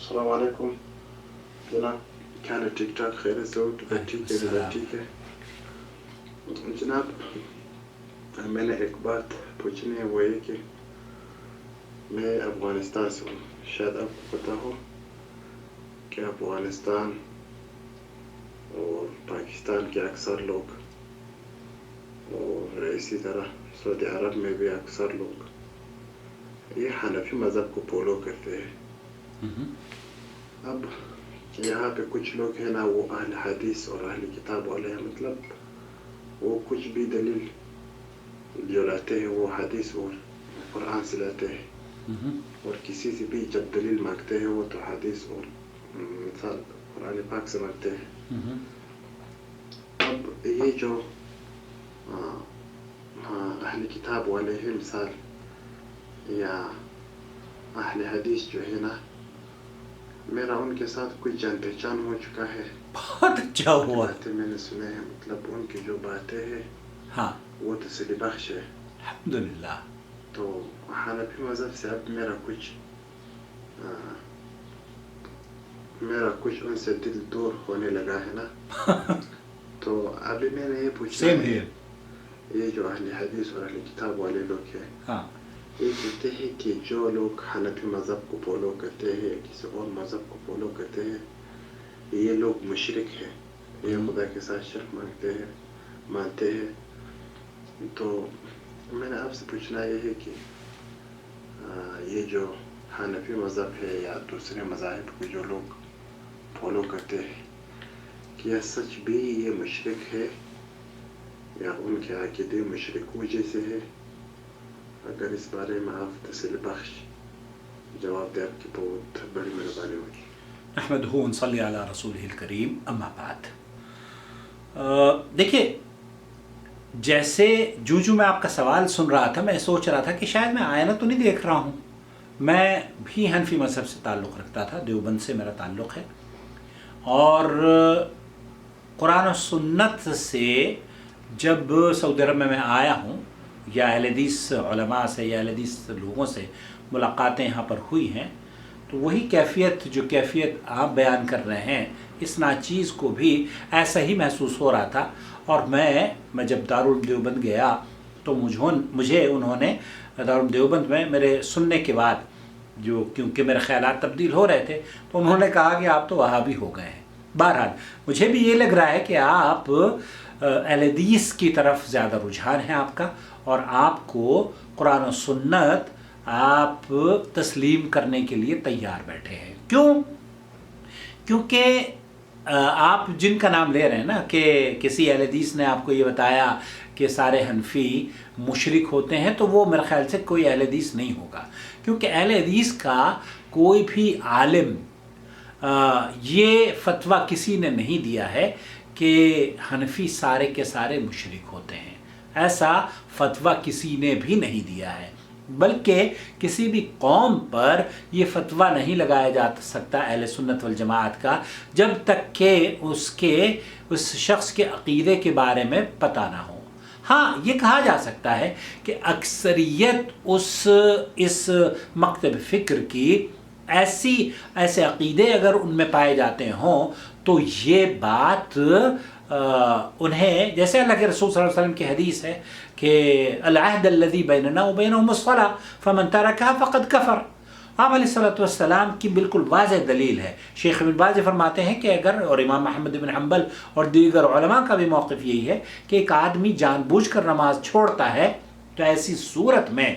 السلام علیکم جناب، کیا حال ہے؟ ٹھیک ٹھاک، خیر سے ہو؟ ٹھیک ہے جناب، ٹھیک ہے جناب۔ میں نے ایک بات پوچھنی ہے، وہ یہ کہ میں افغانستان سے ہوں۔ شاید آپ کو پتہ ہو کہ افغانستان اور پاکستان کے اکثر لوگ اور اسی طرح سعودی عرب میں بھی اکثر لوگ یہ حنفی مذہب کو فالو کرتے ہیں۔ اب یہاں پہ کچھ لوگ ہیں نا، وہ اہل حدیث اور اہل کتاب والے ہیں، مطلب وہ کچھ بھی دلیل جو لاتے ہیں وہ حدیث اور قرآن سے لاتے ہیں، اور کسی سے بھی جب دلیل مانگتے ہیں وہ تو حدیث اور مثال قرآن پاک سے مانگتے ہیں۔ اب یہ جو اہل کتاب والے ہیں مثال، یا اہل حدیث جو ہے نا، میرا ان کے ساتھ کچھ جان پہچان ہو چکا ہے۔ بہت اچھا ہوا۔ باتیں میں نے سنے ہیں، مطلب ان کی جو باتیں ہیں ہاں، وہ تسلی بخش ہے۔ الحمدللہ۔ تو حنفی مذہب سے اب میرا کچھ ان سے دل دور ہونے لگا ہے نا۔ تو ابھی میں نے یہ پوچھنا ہے، یہ جو اہل حدیث اور اہل کتاب والے لوگ ہیں، ہاں، یہ کہتے ہیں کہ جو لوگ حنفی مذہب کو فالو کرتے ہیں، کسی اور مذہب کو فالو کرتے ہیں، یہ لوگ مشرک ہیں، یہ خدا کے ساتھ شرک مانتے ہیں۔ تو میں نے آپ سے پوچھنا یہ ہے کہ یہ جو حنفی مذہب ہے یا دوسرے مذاہب کو جو لوگ فالو کرتے ہیں، کیا سچ بھی یہ مشرک ہے یا ان کے عقیدے مشرکوں جیسے ہے؟ اگر اس بارے میں آپ تسلی بخش جواب دیں، آپ کی بہت بڑی مہربانی ہوگی۔ نحمدہ ونصلی علی رسولہ الکریم، اما بعد۔ دیکھیے، جیسے جو میں آپ کا سوال سن رہا تھا، میں سوچ رہا تھا کہ شاید میں آئینہ تو نہیں دیکھ رہا ہوں۔ میں بھی حنفی مذہب سے تعلق رکھتا تھا، دیوبند سے میرا تعلق ہے، اور قرآن و سنت سے جب سعودی عرب میں آیا ہوں، یا اہل حدیث علماء سے یا اہل حدیث لوگوں سے ملاقاتیں یہاں پر ہوئی ہیں، تو وہی کیفیت آپ بیان کر رہے ہیں، اس ناچیز کو بھی ایسا ہی محسوس ہو رہا تھا۔ اور میں جب دارالعلوم دیوبند گیا تو مجھے انہوں نے دارالعلوم دیوبند میں میرے سننے کے بعد، جو کیونکہ میرے خیالات تبدیل ہو رہے تھے، تو انہوں نے کہا کہ آپ تو وہابی ہو گئے ہیں۔ بہرحال مجھے بھی یہ لگ رہا ہے کہ آپ اہل حدیث کی طرف زیادہ رجحان ہے آپ کا، اور آپ کو قرآن و سنت آپ تسلیم کرنے کے لیے تیار بیٹھے ہیں۔ کیوں؟ کیونکہ آپ جن کا نام لے رہے ہیں نا، کہ کسی اہل حدیث نے آپ کو یہ بتایا کہ سارے حنفی مشرک ہوتے ہیں، تو وہ میرے خیال سے کوئی اہل حدیث نہیں ہوگا، کیونکہ اہل حدیث کا کوئی بھی عالم یہ فتویٰ کسی نے نہیں دیا ہے کہ حنفی سارے کے سارے مشرک ہوتے ہیں۔ ایسا فتویٰ کسی نے بھی نہیں دیا ہے، بلکہ کسی بھی قوم پر یہ فتویٰ نہیں لگایا جا سکتا اہل سنت والجماعت کا، جب تک کہ اس شخص کے عقیدے کے بارے میں پتہ نہ ہو۔ ہاں، یہ کہا جا سکتا ہے کہ اکثریت اس مکتب فکر کی ایسے عقیدے اگر ان میں پائے جاتے ہوں، تو یہ بات انہیں، جیسے اللہ کے رسول صلی اللہ علیہ وسلم کی حدیث ہے کہ العہد الذی بیننا وبینہم الصلاۃ فمن ترکھا فقد کفر۔ آپ علیہ الصلوۃ والسلام کی بالکل واضح دلیل ہے۔ شیخ ابن باز فرماتے ہیں کہ اگر، اور امام احمد بن حنبل اور دیگر علماء کا بھی موقف یہی ہے کہ ایک آدمی جان بوجھ کر نماز چھوڑتا ہے، تو ایسی صورت میں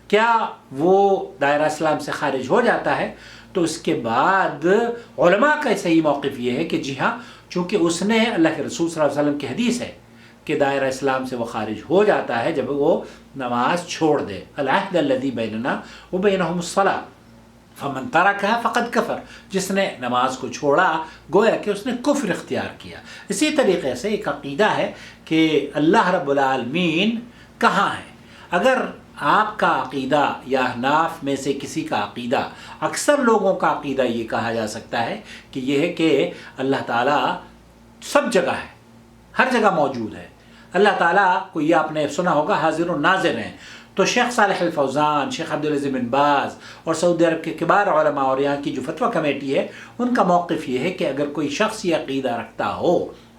کیا وہ دائرہ اسلام سے خارج ہو جاتا ہے؟ تو اس کے بعد علماء کا صحیح موقف یہ ہے کہ جی ہاں، چونکہ اس نے، اللہ کے رسول صلی اللہ علیہ وسلم کی حدیث ہے کہ دائرہ اسلام سے وہ خارج ہو جاتا ہے جب وہ نماز چھوڑ دے۔ العہد الذی بیننا وبینہم الصلاۃ فمن ترکھا فقد کفر۔ جس نے نماز کو چھوڑا، گویا کہ اس نے کفر اختیار کیا۔ اسی طریقے سے ایک عقیدہ ہے کہ اللہ رب العالمین کہاں ہے۔ اگر آپ کا عقیدہ یا احناف میں سے کسی کا عقیدہ، اکثر لوگوں کا عقیدہ یہ کہا جا سکتا ہے کہ یہ ہے کہ اللہ تعالیٰ سب جگہ ہے، ہر جگہ موجود ہے۔ اللہ تعالیٰ کو، یہ آپ نے سنا ہوگا، حاضر و ناظر ہیں۔ تو شیخ صالح الفوزان، شیخ عبدالعزیز بن باز اور سعودی عرب کے کبار علماء اور یہاں کی جو فتویٰ کمیٹی ہے ان کا موقف یہ ہے کہ اگر کوئی شخص یہ عقیدہ رکھتا ہو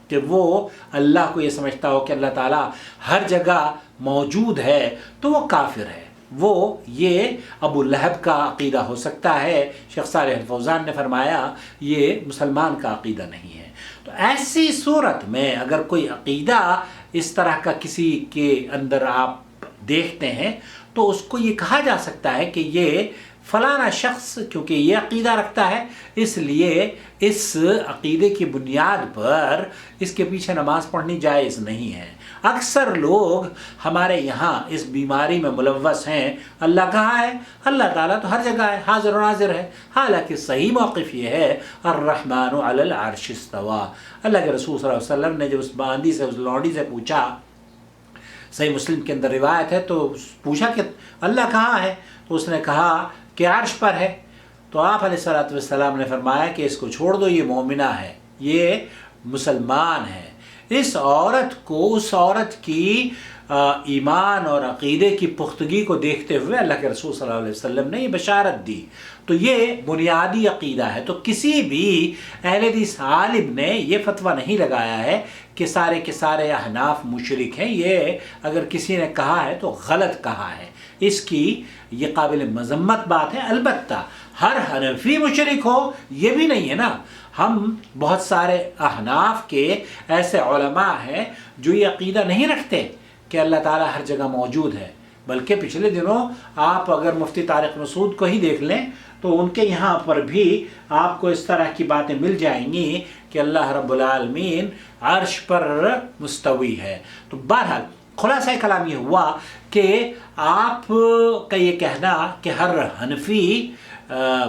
کہ وہ اللہ کو یہ سمجھتا ہو کہ اللہ تعالیٰ ہر جگہ موجود ہے تو وہ کافر ہے، وہ یہ ابو لہب کا عقیدہ ہو سکتا ہے۔ شیخ صالح الفوزان نے فرمایا یہ مسلمان کا عقیدہ نہیں ہے۔ تو ایسی صورت میں اگر کوئی عقیدہ اس طرح کا کسی کے اندر آپ دیکھتے ہیں تو اس کو یہ کہا جا سکتا ہے کہ یہ فلانا شخص کیونکہ یہ عقیدہ رکھتا ہے اس لیے اس عقیدے کی بنیاد پر اس کے پیچھے نماز پڑھنی جائز نہیں ہے۔ اکثر لوگ ہمارے یہاں اس بیماری میں ملوث ہیں، اللہ کہاں ہے؟ اللہ تعالیٰ تو ہر جگہ ہے، حاضر و ناظر ہے، حالانکہ صحیح موقف یہ ہے الرحمن علی العرش استویٰ۔ اللہ کے رسول صلی اللہ علیہ وسلم نے جب اس باندی سے، اس لونڈی سے پوچھا، صحیح مسلم کے اندر روایت ہے، تو پوچھا کہ اللہ کہاں ہے؟ تو اس نے کہا کہ عرش پر ہے۔ تو آپ علیہ الصلوۃ والسلام نے فرمایا کہ اس کو چھوڑ دو، یہ مومنہ ہے، یہ مسلمان ہے۔ اس عورت کو، اس عورت کی ایمان اور عقیدے کی پختگی کو دیکھتے ہوئے اللہ کے رسول صلی اللہ علیہ وسلم نے یہ بشارت دی۔ تو یہ بنیادی عقیدہ ہے۔ تو کسی بھی اہل حدیث عالم نے یہ فتویٰ نہیں لگایا ہے کہ سارے کے سارے احناف مشرک ہیں۔ یہ اگر کسی نے کہا ہے تو غلط کہا ہے، اس کی یہ قابل مذمت بات ہے۔ البتہ ہر حنفی مشرک ہو یہ بھی نہیں ہے نا۔ ہم بہت سارے احناف کے ایسے علماء ہیں جو یہ عقیدہ نہیں رکھتے کہ اللہ تعالیٰ ہر جگہ موجود ہے، بلکہ پچھلے دنوں آپ اگر مفتی طارق مسعود کو ہی دیکھ لیں تو ان کے یہاں پر بھی آپ کو اس طرح کی باتیں مل جائیں گی کہ اللہ رب العالمین عرش پر مستوی ہے۔ تو بہرحال خلاصہ کلام یہ ہوا کہ آپ کا یہ کہنا کہ ہر حنفی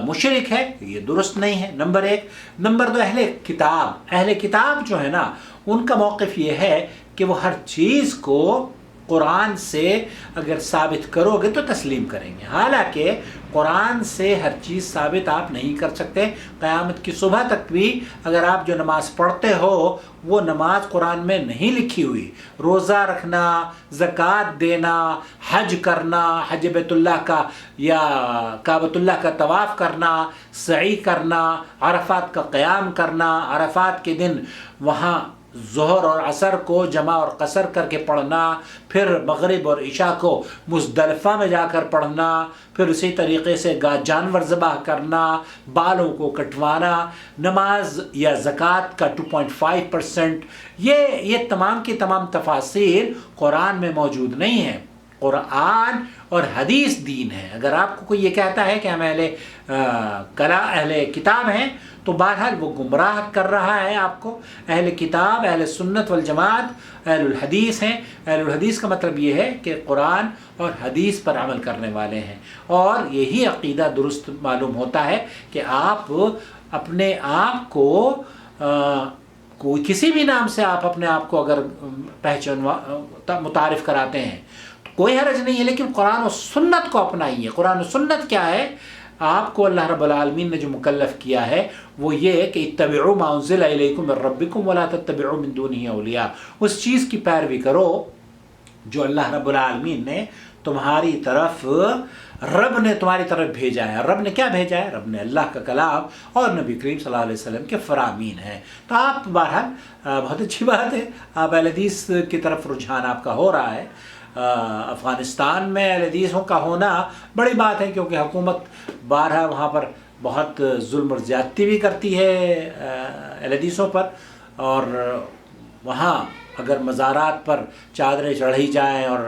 مشرک ہے یہ درست نہیں ہے، نمبر ایک۔ نمبر دو، اہل کتاب جو ہے نا ان کا موقف یہ ہے کہ وہ ہر چیز کو قرآن سے اگر ثابت کرو گے تو تسلیم کریں گے، حالانکہ قرآن سے ہر چیز ثابت آپ نہیں کر سکتے۔ قیامت کی صبح تک بھی اگر آپ جو نماز پڑھتے ہو وہ نماز قرآن میں نہیں لکھی ہوئی، روزہ رکھنا، زکوٰۃ دینا، حج کرنا، حج بیت اللہ کا یا کعبۃ اللہ کا طواف کرنا، سعی کرنا، عرفات کا قیام کرنا، عرفات کے دن وہاں ظہر اور عصر کو جمع اور قصر کر کے پڑھنا، پھر مغرب اور عشاء کو مزدلفہ میں جا کر پڑھنا، پھر اسی طریقے سے جانور ذبح کرنا، بالوں کو کٹوانا، نماز یا زکوٰۃ کا 2.5%، یہ تمام کی تمام تفاصیل قرآن میں موجود نہیں ہیں۔ قرآن اور حدیث دین ہے۔ اگر آپ کو کوئی یہ کہتا ہے کہ ہم اہل کتاب ہیں تو بہرحال وہ گمراہ کر رہا ہے آپ کو۔ اہل کتاب، اہل سنت والجماعت اہل الحدیث ہیں۔ اہل الحدیث کا مطلب یہ ہے کہ قرآن اور حدیث پر عمل کرنے والے ہیں، اور یہی عقیدہ درست معلوم ہوتا ہے کہ آپ اپنے آپ کو کوئی کسی بھی نام سے آپ اپنے آپ کو اگر متعارف کراتے ہیں تو کوئی حرج نہیں ہے، لیکن قرآن و سنت کو اپنائیے۔ قرآن و سنت کیا ہے؟ آپ کو اللہ رب العالمین نے جو مکلف کیا ہے وہ یہ ہے کہ اتبعوا ما انزل الیکم من ربکم ولا تتبعوا من دونہ اولیاء، اس چیز کی پیروی کرو جو اللہ رب العالمین نے تمہاری طرف، رب نے تمہاری طرف بھیجا ہے۔ رب نے کیا بھیجا ہے؟ رب نے اللہ کا کلام اور نبی کریم صلی اللہ علیہ وسلم کے فرامین ہیں۔ تو آپ بہرحال بہت اچھی بات ہے، آپ اہل حدیث کی طرف رجحان آپ کا ہو رہا ہے۔ افغانستان میں اہل حدیثوں کا ہونا بڑی بات ہے، کیونکہ حکومت بارہا وہاں پر بہت ظلم اور زیادتی بھی کرتی ہے اہل حدیثوں پر، اور وہاں اگر مزارات پر چادریں چڑھی جائیں اور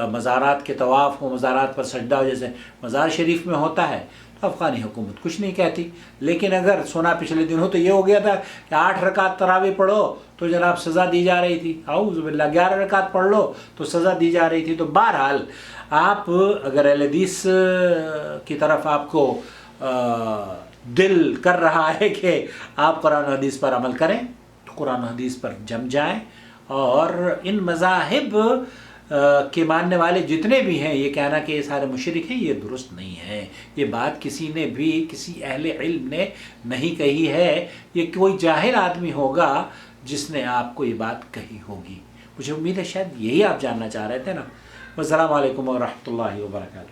مزارات کے طواف ہو، مزارات پر سجدہ ہو، جیسے مزار شریف میں ہوتا ہے، تو افغانی حکومت کچھ نہیں کہتی۔ لیکن اگر سنا پچھلے دنوں تو یہ ہو گیا تھا کہ 8 رکعت تراویح پڑھو تو جناب سزا دی جا رہی تھی، اعوذ باللہ 11 رکعت پڑھ لو تو سزا دی جا رہی تھی۔ تو بہرحال آپ اگر اہل حدیث کی طرف آپ کو دل کر رہا ہے کہ آپ قرآن و حدیث پر عمل کریں تو قرآن و حدیث پر جم جائیں، اور ان مذاہب کے ماننے والے جتنے بھی ہیں یہ کہنا کہ یہ سارے مشرک ہیں یہ درست نہیں ہے۔ یہ بات کسی نے بھی، کسی اہل علم نے نہیں کہی ہے، یہ کوئی جاہل آدمی ہوگا جس نے آپ کو یہ بات کہی ہوگی۔ مجھے امید ہے شاید یہی آپ جاننا چاہ رہے تھے نا۔ والسلام علیکم ورحمۃ اللہ وبرکاتہ.